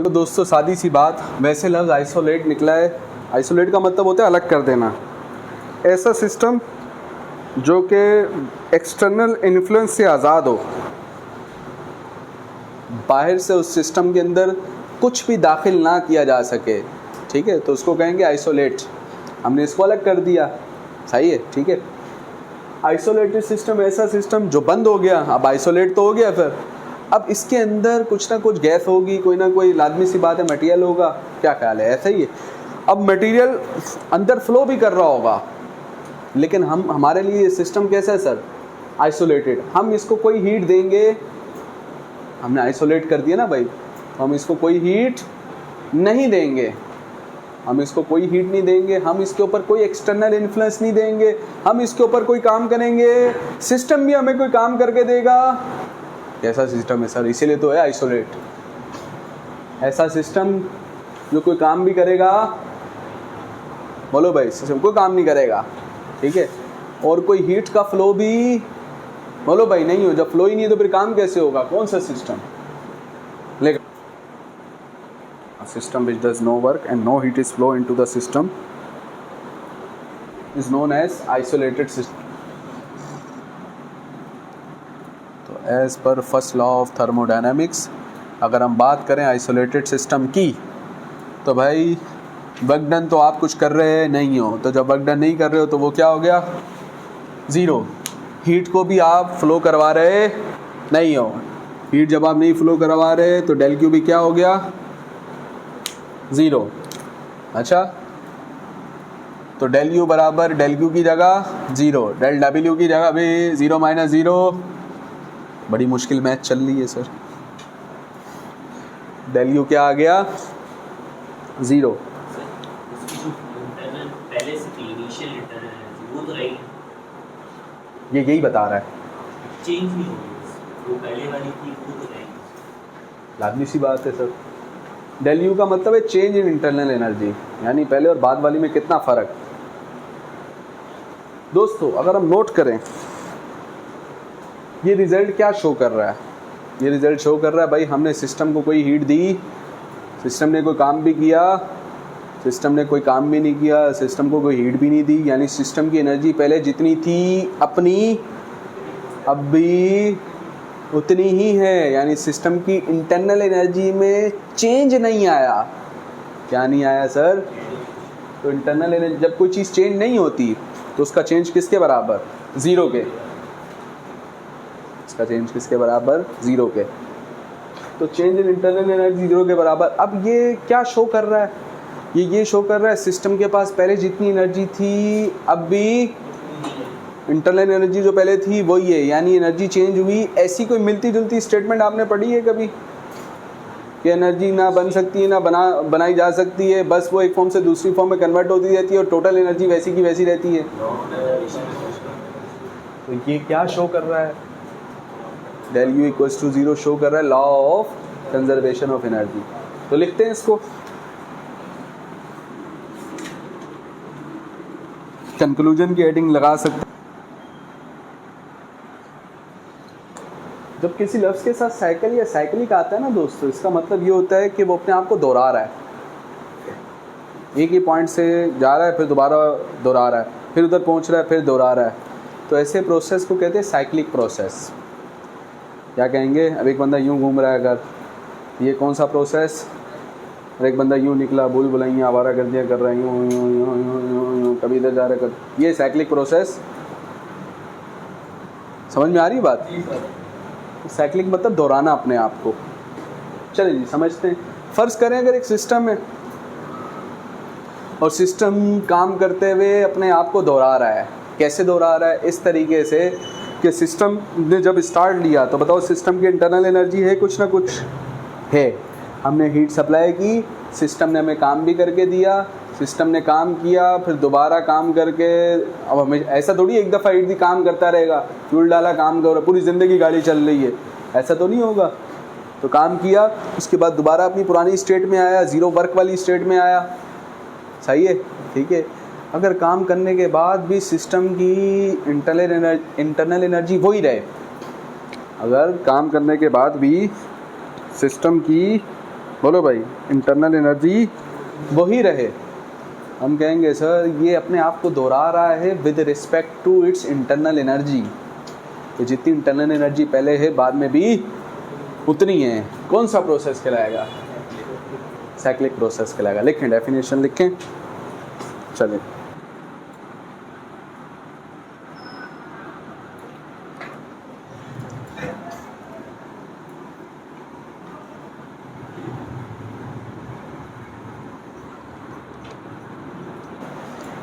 तो दोस्तों सादी सी बात, वैसे लफ्ज़ आइसोलेट निकला है। आइसोलेट का मतलब होता है अलग कर देना। ऐसा सिस्टम जो कि एक्सटर्नल इन्फ्लुएंस से आज़ाद हो, बाहर से उस सिस्टम के अंदर कुछ भी दाखिल ना किया जा सके, ठीक है, तो उसको कहेंगे आइसोलेट। हमने इसको अलग कर दिया, सही है, ठीक है। आइसोलेटेड सिस्टम ऐसा सिस्टम जो बंद हो गया, अब आइसोलेट तो हो गया, फिर अब इसके अंदर कुछ ना कुछ गैस होगी, कोई ना कोई लाजमी सी बात है, मटेरियल होगा। क्या ख्याल है, ऐसा ही है। अब मटेरियल अंदर फ्लो भी कर रहा होगा, लेकिन हमारे लिए ये सिस्टम कैसा है सर, आइसोलेटेड। हम इसको कोई हीट देंगे, हमने आइसोलेट कर दिया ना भाई, तो हम इसको कोई हीट नहीं देंगे, हम इसको कोई हीट नहीं देंगे, हम इसके ऊपर कोई एक्सटर्नल इन्फ्लुएंस नहीं देंगे, हम इसके ऊपर कोई काम करेंगे, सिस्टम भी हमें कोई काम करके देगा। कैसा सिस्टम है सर, इसीलिए तो है आइसोलेट। ऐसा सिस्टम जो कोई काम भी करेगा, बोलो भाई, सिस्टम कोई काम नहीं करेगा, ठीक है, और कोई हीट का फ्लो भी, बोलो भाई, नहीं हो। जब फ्लो ही नहीं है तो फिर काम कैसे होगा, कौन सा सिस्टम? लेकिन system which does no work and no heat is flow into the system is known as isolated system. तो as per first law of thermodynamics अगर हम बात करें आइसोलेटेड सिस्टम की, तो भाई वर्क डन तो आप कुछ कर रहे हैं नहीं हो, तो जब वर्क डन नहीं कर रहे हो तो वो क्या हो गया, ज़ीरो। हीट को भी आप फ्लो करवा रहे नहीं हो, हीट जब आप नहीं फ्लो करवा रहे तो डेल क्यू भी क्या हो गया, ज़ीरो। अच्छा, तो डेल यू बराबर डेल क्यू की जगह ज़ीरो, डेल डब्ल्यू की जगह भी ज़ीरो माइनस ज़ीरो। बड़ी मुश्किल मैथ चल रही है सर। डेल यू क्या आ गया, ज़ीरो। ये यही बता रहा है, चेंज नहीं होगी, वो पहले वाली थी वो तो रहेगी। लाजमी सी बात है सर। डेल यू का मतलब है चेंज इन इंटरनल एनर्जी, यानी पहले और बाद वाली में कितना फ़र्क। दोस्तों अगर हम नोट करें, ये रिज़ल्ट क्या शो कर रहा है, ये रिज़ल्ट शो कर रहा है भाई हमने सिस्टम को कोई हीट दी, सिस्टम ने कोई काम भी किया, सिस्टम ने कोई काम भी नहीं किया, सिस्टम को कोई हीट भी नहीं दी, यानी सिस्टम की एनर्जी पहले जितनी थी अपनी, अब भी उतनी ही है, यानी सिस्टम की इंटरनल एनर्जी में चेंज नहीं आया। क्या नहीं आया सर? तो इंटरनल एनर्जी, जब कोई चीज़ चेंज नहीं होती तो उसका चेंज किसके बराबर, ज़ीरो के। इसका चेंज किसके बराबर, ज़ीरो के। तो change in internal energy zero के बराबर। अब ये क्या शो कर रहा है, ये शो कर रहा है सिस्टम के पास पहले जितनी एनर्जी थी अब भी इंटरनल एनर्जी जो पहले थी वही है, यानी एनर्जी चेंज हुई। ऐसी कोई मिलती जुलती स्टेटमेंट आपने पढ़ी है कभी कि एनर्जी ना बन सकती है ना बनाई जा सकती है, बस वो एक फॉर्म से दूसरी फॉर्म में कन्वर्ट होती रहती है और टोटल एनर्जी वैसी की वैसी रहती है। तो ये क्या शो कर रहा है, del U equals to zero show कर रहा है law of conservation of energy. तो लिखते हैं इसको, कंक्लूजन की हेडिंग लगा सकते। जब किसी लफ्ज़ के साथ साइकिल या साइक्लिक आता है ना दोस्तों, इसका मतलब ये होता है कि वो अपने आप को दोहरा रहा है, एक ही पॉइंट से जा रहा है फिर दोबारा दोहरा रहा है, फिर उधर पहुंच रहा है फिर दोहरा रहा है। तो ऐसे प्रोसेस को कहते हैं साइक्लिक प्रोसेस। क्या कहेंगे, अब एक बंदा यूँ घूम रहा है अगर, ये कौन सा प्रोसेस, और एक बंदा यूँ निकला भूल भुलैया आवारा गर्दियाँ कर रहा है, यूँ कभी इधर जा रहा है, ये साइक्लिक प्रोसेस। समझ में आ रही है बात? साइक्लिक मतलब दोहराना अपने आप को। चलिए जी समझते हैं। फ़र्ज़ करें अगर एक सिस्टम है और सिस्टम काम करते हुए अपने आप को दोहरा रहा है। कैसे दोहरा रहा है? इस तरीके से कि सिस्टम ने जब स्टार्ट लिया तो बताओ सिस्टम की इंटरनल एनर्जी है, कुछ ना कुछ है, हमने हीट सप्लाई की, सिस्टम ने हमें काम भी करके दिया, सिस्टम ने काम किया फिर दोबारा काम करके, अब हमें ऐसा थोड़ी एक दफ़ा हीट दी काम करता रहेगा, फ्यूल डाला काम कर, पूरी ज़िंदगी गाड़ी चल रही है, ऐसा तो नहीं होगा। तो काम किया, उसके बाद दोबारा अपनी पुरानी स्टेट में आया, ज़ीरो वर्क वाली स्टेट में आया, सही है, ठीक है। अगर काम करने के बाद भी सिस्टम की इंटरनल एनर्जी वही रहे, अगर काम करने के बाद भी सिस्टम की बोलो भाई, इंटरनल एनर्जी वही रहे। हम कहेंगे सर ये अपने आप को दोहरा रहा है with respect to its internal energy, तो जितनी इंटरनल एनर्जी पहले है बाद में भी उतनी है। कौन सा प्रोसेस कहलाएगा? साइक्लिक प्रोसेस कहलाएगा। लिखें, डेफिनेशन लिखें, चलें।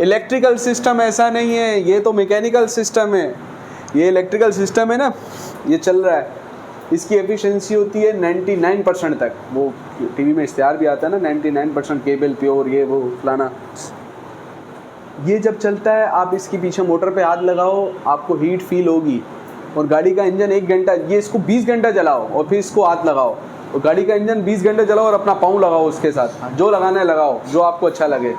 इलेक्ट्रिकल सिस्टम ऐसा नहीं है, ये तो मैकेनिकल सिस्टम है। ये इलेक्ट्रिकल सिस्टम है ना, ये चल रहा है, इसकी एफिशिएंसी होती है 99% तक। वो टीवी में इश्तिहार भी आता है ना, 99% केबल प्योर, ये वो फलाना। ये जब चलता है, आप इसके पीछे मोटर पे हाथ लगाओ, आपको हीट फील होगी। और गाड़ी का इंजन 1 घंटा, ये इसको 20 घंटा चलाओ और फिर इसको हाथ लगाओ, और गाड़ी का इंजन 20 घंटे चलाओ और अपना पाँव लगाओ उसके साथ, जो लगाना है लगाओ, जो आपको अच्छा लगे,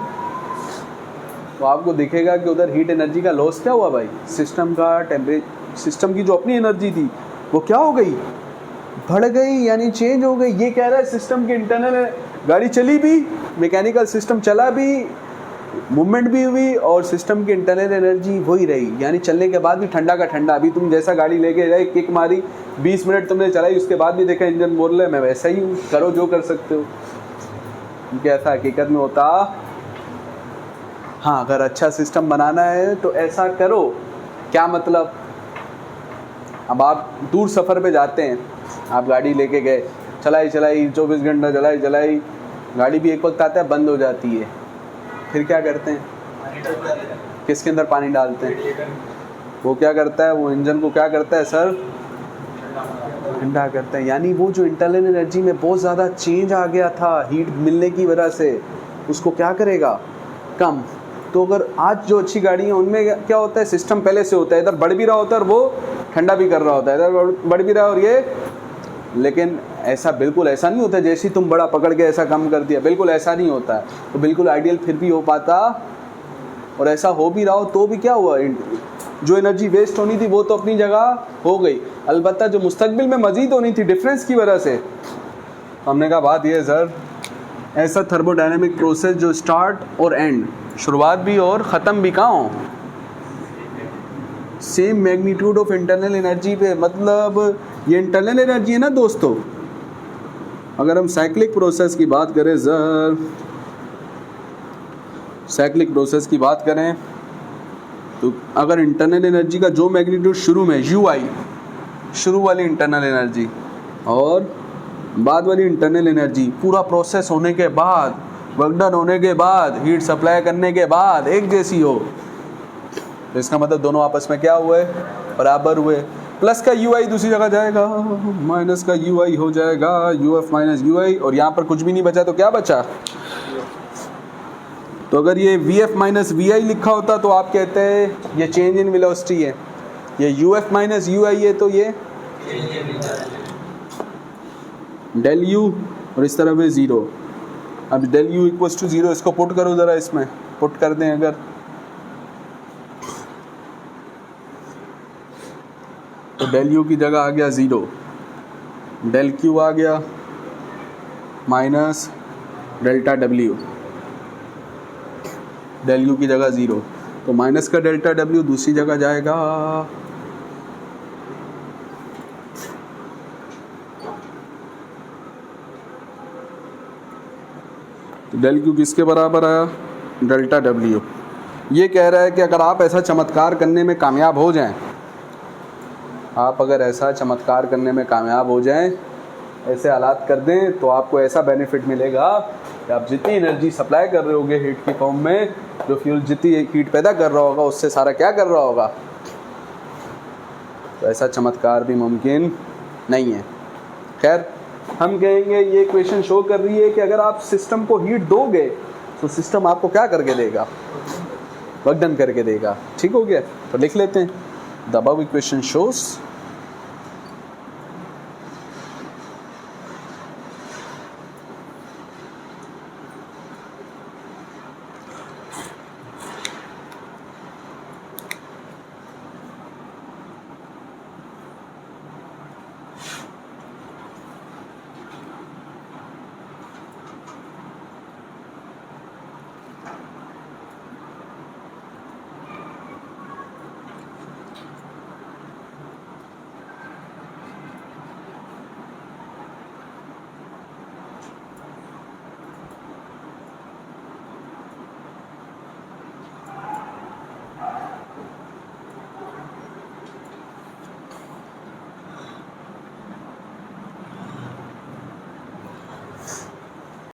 तो आपको दिखेगा कि उधर हीट एनर्जी का लॉस क्या हुआ भाई। सिस्टम का टेम्परेचर, सिस्टम की जो अपनी एनर्जी थी वो क्या हो गई, बढ़ गई, यानी चेंज हो गई। ये कह रहा है सिस्टम के इंटरनल, गाड़ी चली भी, मैकेनिकल सिस्टम चला भी, मूवमेंट भी हुई, और सिस्टम की इंटरनल एनर्जी वही रही, यानी चलने के बाद भी ठंडा का ठंडा। अभी तुम जैसा गाड़ी लेके गए, किक मारी, 20 मिनट तुमने चलाई, उसके बाद भी देखा इंजन बोल रहा है मैं वैसा ही हूँ, करो जो कर सकते हो। क्योंकि ऐसा हकीकत में होता। हाँ, अगर अच्छा सिस्टम बनाना है तो ऐसा करो। क्या मतलब, अब आप दूर सफ़र पे जाते हैं, आप गाड़ी लेके गए, चलाई 24 घंटा चलाई, गाड़ी भी एक वक्त आता है बंद हो जाती है, फिर क्या करते हैं, किसके अंदर पानी डालते हैं? वो क्या करता है, वो इंजन को क्या करता है सर, ठंडा करता है। यानी वो जो इंटरनल एनर्जी में बहुत ज़्यादा चेंज आ गया था हीट मिलने की वजह से, उसको क्या करेगा, कम। तो अगर आज जो अच्छी गाड़ी है उनमें क्या होता है, सिस्टम पहले से होता है, इधर बढ़ भी रहा होता है और वो ठंडा भी कर रहा होता है, इधर बढ़ भी रहा है और ये, लेकिन ऐसा बिल्कुल ऐसा नहीं होता जैसे तुम बड़ा पकड़ के ऐसा कम कर दिया, बिल्कुल ऐसा नहीं होता है। तो बिल्कुल आइडियल फिर भी हो पाता, और ऐसा हो भी रहा हो तो भी क्या हुआ, जो एनर्जी वेस्ट होनी थी वो तो अपनी जगह हो गई, अलबत्ता जो मुस्तकबिल में मज़ीद होनी थी डिफरेंस की वजह से। हमने कहा बात ये है सर, ऐसा थर्मोडायनेमिक प्रोसेस जो स्टार्ट और एंड, शुरुआत भी और ख़त्म भी कहाँ हो, same magnitude of internal energy पे। मतलब ये इंटरनल एनर्जी है ना दोस्तों। अगर हम साइक्लिक प्रोसेस की बात करें सर, साइक्लिक प्रोसेस की बात करें तो अगर इंटरनल एनर्जी का जो मैग्नीट्यूड शुरू में UI, शुरू वाली इंटरनल एनर्जी, और बाद वाली इंटरनल एनर्जी, पूरा प्रोसेस होने के बाद, वर्क डन होने के बाद, हीट सप्लाई करने के बाद एक जैसी हो, तो इसका मतलब दोनों आपस में क्या हुए, बराबर हुए। प्लस का UI दूसरी जगह जाएगा, माइनस का UI हो जाएगा, UF माइनस UI, और यहाँ पर कुछ भी नहीं बचा तो क्या बचा। तो अगर ये VF माइनस VI लिखा होता तो आप कहते हैं ये चेंज इन वेलोसिटी है, ये UF माइनस UI है तो ये डेल U, और इस तरफ है 0। अब डेल U इक्वल्स टू 0, इसको पुट करो ज़रा, इसमें पुट कर दें अगर, तो डेल U की जगह आ गया 0, डेल Q आ गया minus delta W, del U की जगह 0, तो माइनस का डेल्टा W दूसरी जगह जाएगा, तो डेल Q किसके बराबर आया, डेल्टा W। ये कह रहा है कि अगर आप ऐसा चमत्कार करने में कामयाब हो जाएं, आप अगर ऐसा चमत्कार करने में कामयाब हो जाएं, ऐसे हालात कर दें, तो आपको ऐसा बेनिफिट मिलेगा कि आप जितनी एनर्जी सप्लाई कर रहे होगे हीट की फॉर्म में, जो फ्यूल जितनी हीट पैदा कर रहा होगा उससे सारा क्या कर रहा होगा, तो ऐसा चमत्कार भी मुमकिन नहीं है। खैर, हम कहेंगे ये क्वेश्चन शो कर रही है कि अगर आप सिस्टम को हीट दोगे तो सिस्टम आपको क्या करके देगा, वर्क डन करके देगा। ठीक हो गया, तो लिख लेते हैं, द अबव इक्वेशन शोस